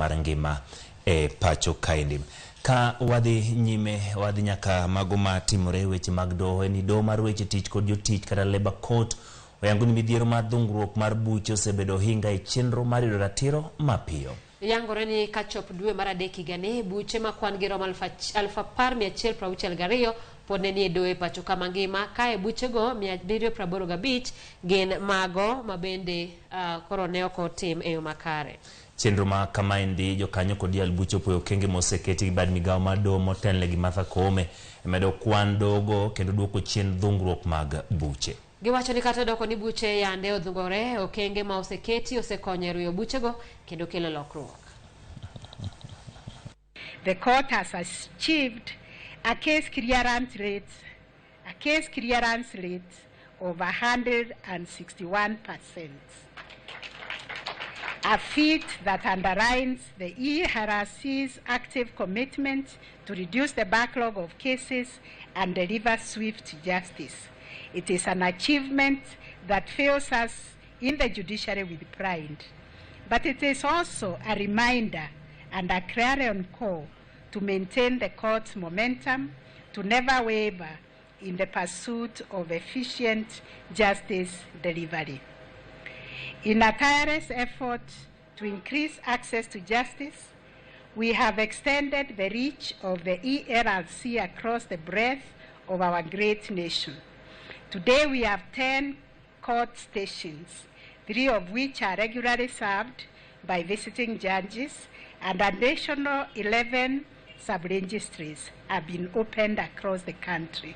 mar ngima e pacho kaendi. Ka wadhi nyime wadhi nyaka mago matimore weche mag doho ni doho mar weche tich kod jotich kata Labour Court oyango ni midhiero mar dhungruok mar buche osebedo hinga e chenro mar yudo ratiro mapiyo. Yangore ni kachop dwe mar adek higani buche ma kwan gi romo 10,162 pod ne nie doho e pacho ka mangima kae buchego 785 gin mago mabende koro ne ok otim e yo makare. Chenro ma kamaendi jokanyo kod yal buche opoyo okenge moseketi gi bad migao mar doho motenle gi Martha Koome medo kwan dogo kendo duoko chien dhungruok mag buche. Giwacho ni kata doko ni buche yande odhungore okenge ma oseketi osekonyo e ruyo buchego kendo kelo lokruok. The court has achieved a case clearance rate of 161%. A feat that underlines the ERC's active commitment to reduce the backlog of cases and deliver swift justice. It is an achievement that fills us in the judiciary with pride. But it is also a reminder and a clarion call to maintain the court's momentum, to never waver in the pursuit of efficient justice delivery. In a tireless effort to increase access to justice, we have extended the reach of the ERC across the breadth of our great nation. Today we have 10 court stations, 3 of which are regularly served by visiting judges, and additional 11 sub-registries have been opened across the country.